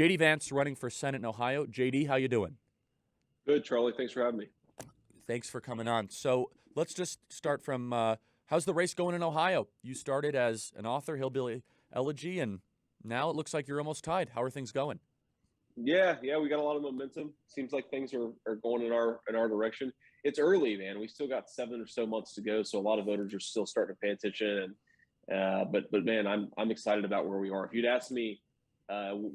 JD Vance running for Senate in Ohio. JD, how you doing? Good, Charlie. Thanks for having me. Thanks for coming on. So let's just start from how's the race going in Ohio? You started as an author, Hillbilly Elegy, and now it looks like you're almost tied. How are things going? Yeah, we got a lot of momentum. Seems like things are going in our direction. It's early, man. We still got 7 or so months to go, so a lot of voters are still starting to pay attention. And but man, I'm excited about where we are. If you'd asked me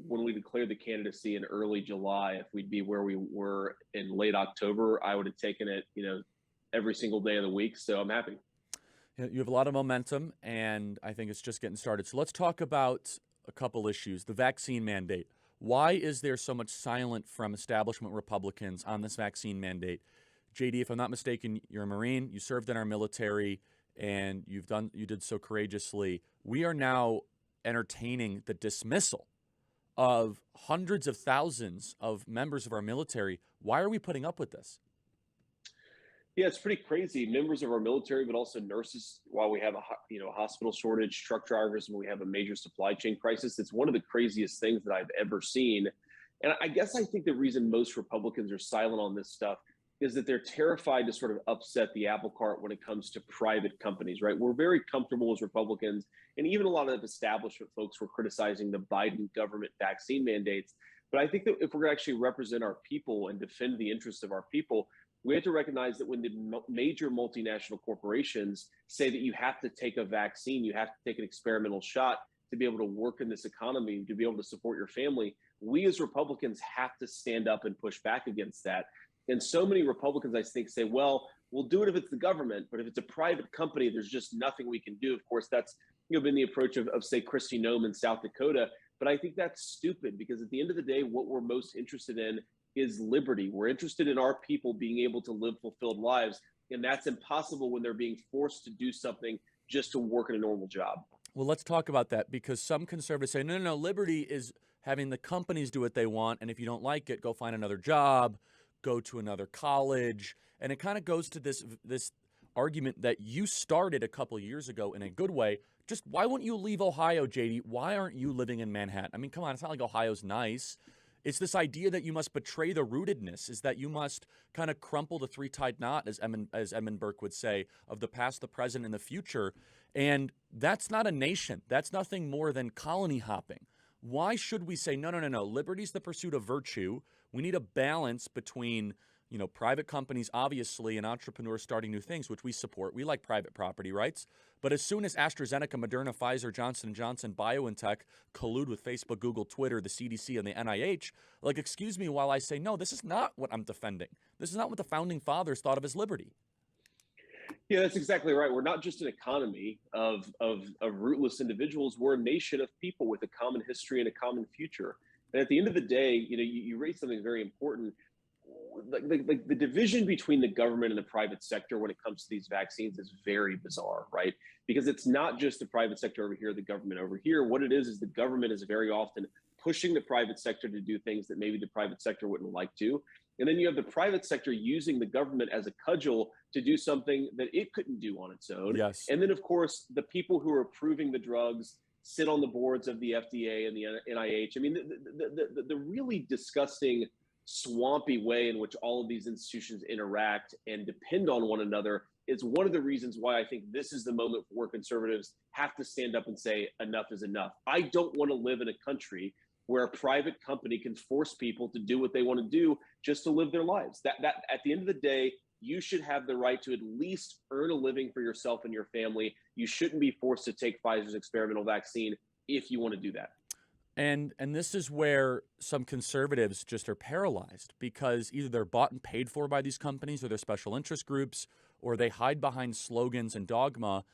when we declared the candidacy in early July, if we'd be where we were in late October, I would have taken it, every single day of the week. So I'm happy. You have a lot of momentum, and I think it's just getting started. So let's talk about a couple issues. The vaccine mandate. Why is there so much silence from establishment Republicans on this vaccine mandate? JD, if I'm not mistaken, you're a Marine, you served in our military, and you did so courageously. We are now entertaining the dismissal of hundreds of thousands of members of our military. Why are we putting up with this? Yeah, it's pretty crazy. Members of our military, but also nurses. While we have a hospital shortage, truck drivers, when we have a major supply chain crisis, it's one of the craziest things that I've ever seen. And I guess I think the reason most Republicans are silent on this stuff is that they're terrified to sort of upset the apple cart when it comes to private companies, right? We're very comfortable as Republicans, and even a lot of establishment folks were criticizing the Biden government vaccine mandates. But I think that if we're going to actually represent our people and defend the interests of our people, we have to recognize that when the major multinational corporations say that you have to take a vaccine, you have to take an experimental shot to be able to work in this economy, to be able to support your family, we as Republicans have to stand up and push back against that. And so many Republicans, I think, say, well, we'll do it if it's the government, but if it's a private company, there's just nothing we can do. Of course, that's been the approach of say, Kristi Noem in South Dakota. But I think that's stupid, because at the end of the day, what we're most interested in is liberty. We're interested in our people being able to live fulfilled lives. And that's impossible when they're being forced to do something just to work in a normal job. Well, let's talk about that, because some conservatives say, no, liberty is having the companies do what they want. And if you don't like it, go find another job, go to another college. And it kind of goes to this argument that you started a couple years ago in a good way. Just why wouldn't you leave Ohio, JD? Why aren't you living in Manhattan? I mean, come on, it's not like Ohio's nice. It's this idea that you must betray the rootedness, is that you must kind of crumple the three-tied knot, as Edmund Burke would say, of the past, the present, and the future. And that's not a nation. That's nothing more than colony hopping. Why should we say, no, liberty's the pursuit of virtue. We need a balance between, private companies, obviously, and entrepreneurs starting new things, which we support. We like private property rights. But as soon as AstraZeneca, Moderna, Pfizer, Johnson & Johnson, BioNTech collude with Facebook, Google, Twitter, the CDC, and the NIH, excuse me while I say, no, this is not what I'm defending. This is not what the founding fathers thought of as liberty. Yeah, that's exactly right. We're not just an economy of rootless individuals. We're a nation of people with a common history and a common future. And at the end of the day, you raised something very important. The division between the government and the private sector when it comes to these vaccines is very bizarre, right? Because it's not just the private sector over here, the government over here. What it is the government is very often pushing the private sector to do things that maybe the private sector wouldn't like to. And then you have the private sector using the government as a cudgel to do something that it couldn't do on its own. Yes. And then, of course, the people who are approving the drugs sit on the boards of the FDA and the NIH. I mean, the really disgusting, swampy way in which all of these institutions interact and depend on one another is one of the reasons why I think this is the moment where conservatives have to stand up and say enough is enough. I don't want to live in a country where a private company can force people to do what they want to do just to live their lives. That at the end of the day, you should have the right to at least earn a living for yourself and your family. You shouldn't be forced to take Pfizer's experimental vaccine if you want to do that. And this is where some conservatives just are paralyzed, because either they're bought and paid for by these companies or their special interest groups, or they hide behind slogans and dogma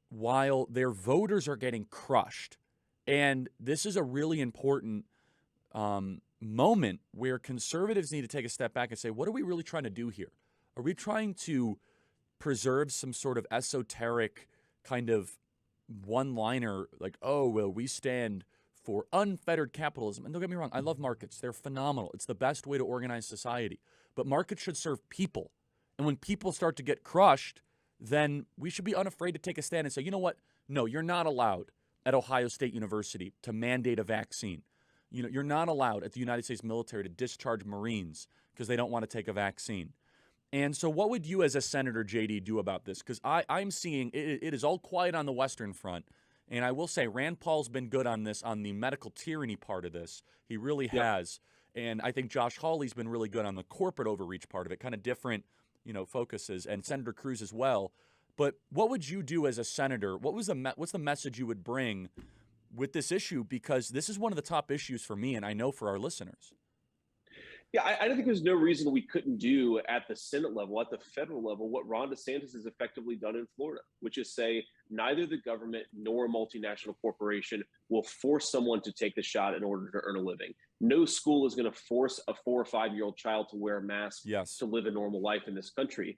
while their voters are getting crushed. And this is a really important moment where conservatives need to take a step back and say, what are we really trying to do here? Are we trying to preserve some sort of esoteric kind of one-liner like, oh, well, we stand for unfettered capitalism? And don't get me wrong, I love markets. They're phenomenal. It's the best way to organize society. But markets should serve people. And when people start to get crushed, then we should be unafraid to take a stand and say, you know what? No, you're not allowed at Ohio State University to mandate a vaccine. You know, you're not allowed at the United States military to discharge Marines because they don't want to take a vaccine. And so what would you as a senator, JD, do about this? Because I'm seeing it is all quiet on the Western front. And I will say Rand Paul's been good on this, on the medical tyranny part of this. He really has. And I think Josh Hawley's been really good on the corporate overreach part of it, kind of different, you know, focuses, and Senator Cruz as well. But what would you do as a senator? What's the message you would bring with this issue? Because this is one of the top issues for me, and I know for our listeners. Yeah, I don't think there's no reason we couldn't do at the Senate level, at the federal level, what Ron DeSantis has effectively done in Florida, which is say neither the government nor a multinational corporation will force someone to take the shot in order to earn a living. No school is going to force a 4 or 5 year old child to wear a mask to live a normal life in this country.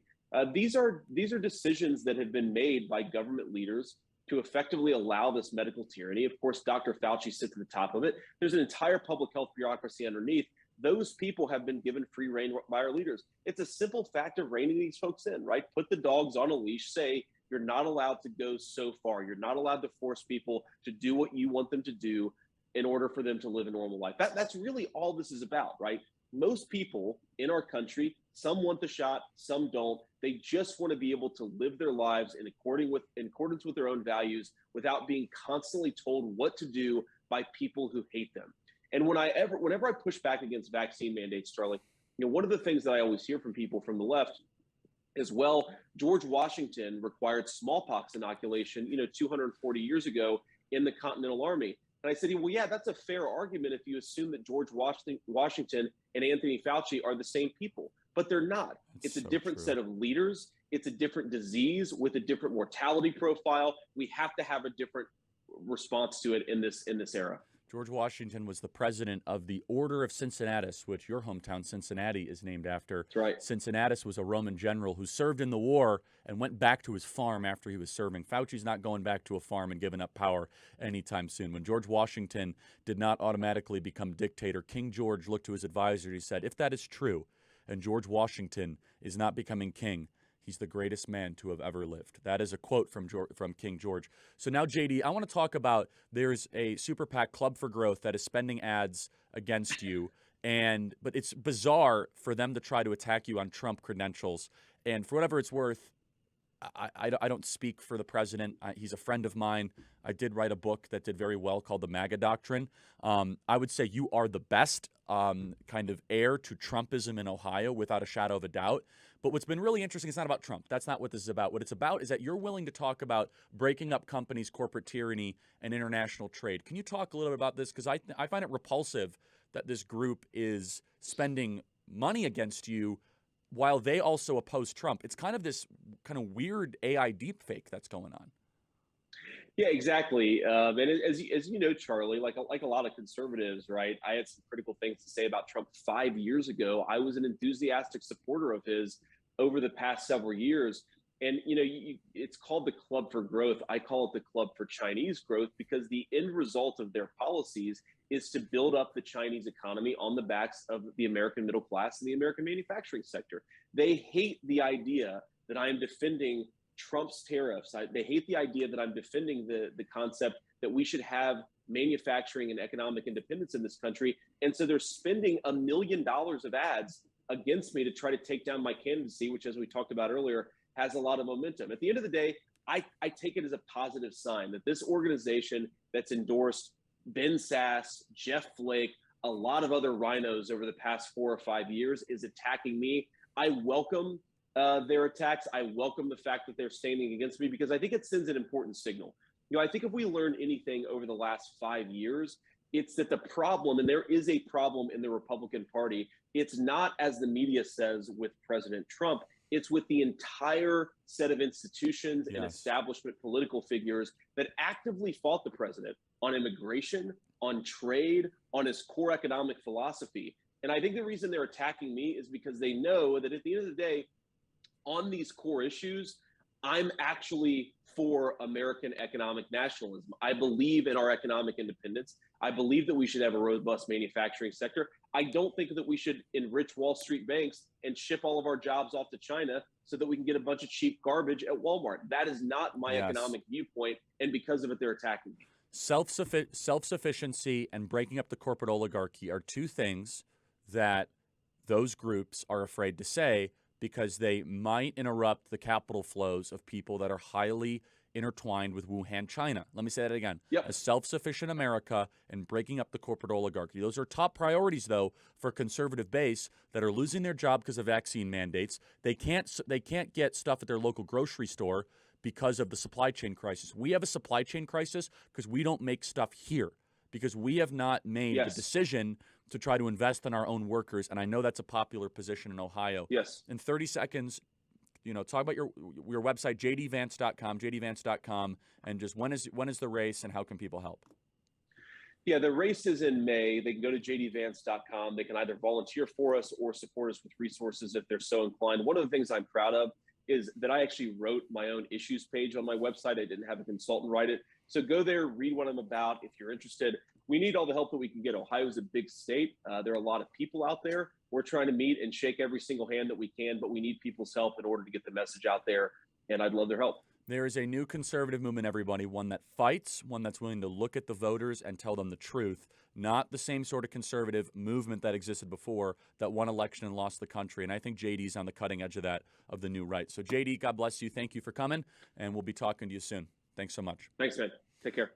These are decisions that have been made by government leaders to effectively allow this medical tyranny. Of course, Dr. Fauci sits at the top of it. There's an entire public health bureaucracy underneath. Those people have been given free rein by our leaders. It's a simple fact of reining these folks in, right? Put the dogs on a leash, say you're not allowed to go so far. You're not allowed to force people to do what you want them to do in order for them to live a normal life. That's really all this is about, right? Most people in our country, some want the shot, some don't. They just want to be able to live their lives in accordance with their own values without being constantly told what to do by people who hate them. And whenever I push back against vaccine mandates, Charlie, you know, one of the things that I always hear from people from the left is, well, George Washington required smallpox inoculation, 240 years ago in the Continental Army. And I said, well, yeah, that's a fair argument if you assume that George Washington and Anthony Fauci are the same people, but they're not. It's a different set of leaders. It's a different disease with a different mortality profile. We have to have a different response to it in this era. George Washington was the president of the Order of Cincinnatus, which your hometown Cincinnati is named after. That's right. Cincinnatus was a Roman general who served in the war and went back to his farm after he was serving. Fauci's not going back to a farm and giving up power anytime soon. When George Washington did not automatically become dictator, King George looked to his advisor. He said, if that is true, and George Washington is not becoming king, he's the greatest man to have ever lived. That is a quote from King George. So now, JD, I want to talk about there's a super PAC Club for Growth that is spending ads against you, but it's bizarre for them to try to attack you on Trump credentials. And for whatever it's worth, I don't speak for the president. He's a friend of mine. I did write a book that did very well called The MAGA Doctrine. I would say you are the best kind of heir to Trumpism in Ohio, without a shadow of a doubt. But what's been really interesting, it's not about Trump. That's not what this is about. What it's about is that you're willing to talk about breaking up companies, corporate tyranny, and international trade. Can you talk a little bit about this? Because I find it repulsive that this group is spending money against you while they also oppose Trump. It's kind of this kind of weird AI deepfake that's going on. Yeah, exactly. And as you know, Charlie, like a lot of conservatives, right? I had some critical things to say about Trump 5 years ago. I was an enthusiastic supporter of his over the past several years. And, it's called the Club for Growth. I call it the Club for Chinese Growth, because the end result of their policies is to build up the Chinese economy on the backs of the American middle class and the American manufacturing sector. They hate the idea that I am defending Trump's tariffs. They hate the idea that I'm defending the concept that we should have manufacturing and economic independence in this country. And so they're spending $1 million of ads against me to try to take down my candidacy, which, as we talked about earlier, has a lot of momentum. At the end of the day, I take it as a positive sign that this organization that's endorsed Ben Sass, Jeff Flake, a lot of other rhinos over the past 4 or 5 years is attacking me. I welcome their attacks. I welcome the fact that they're standing against me, because I think it sends an important signal. I think if we learned anything over the last 5 years, it's that the problem, and there is a problem in the Republican Party, it's not, as the media says, with President Trump. It's with the entire set of institutions and establishment political figures that actively fought the president on immigration, on trade, on his core economic philosophy. And I think the reason they're attacking me is because they know that at the end of the day, on these core issues, I'm actually for American economic nationalism. I believe in our economic independence. I believe that we should have a robust manufacturing sector. I don't think that we should enrich Wall Street banks and ship all of our jobs off to China so that we can get a bunch of cheap garbage at Walmart. That is not my economic viewpoint, and because of it, they're attacking me. Self-sufficiency and breaking up the corporate oligarchy are two things that those groups are afraid to say because they might interrupt the capital flows of people that are highly intertwined with Wuhan, China. Let me say that again. Yep. A self-sufficient America and breaking up the corporate oligarchy. Those are top priorities, though, for a conservative base that are losing their job because of vaccine mandates. They can't get stuff at their local grocery store because of the supply chain crisis. We have a supply chain crisis because we don't make stuff here, because we have not made the decision to try to invest in our own workers. And I know that's a popular position in Ohio. Yes. In 30 seconds, talk about your website, jdvance.com, and just when is the race and how can people help? Yeah, the race is in May. They can go to jdvance.com. They can either volunteer for us or support us with resources if they're so inclined. One of the things I'm proud of is that I actually wrote my own issues page on my website. I didn't have a consultant write it. So go there, read what I'm about if you're interested. We need all the help that we can get. Ohio is a big state. There are a lot of people out there. We're trying to meet and shake every single hand that we can, but we need people's help in order to get the message out there, and I'd love their help. There is a new conservative movement, everybody, one that fights, one that's willing to look at the voters and tell them the truth, not the same sort of conservative movement that existed before that won election and lost the country. And I think JD's on the cutting edge of that, of the new right. So JD, God bless you. Thank you for coming, and we'll be talking to you soon. Thanks so much. Thanks, man. Take care.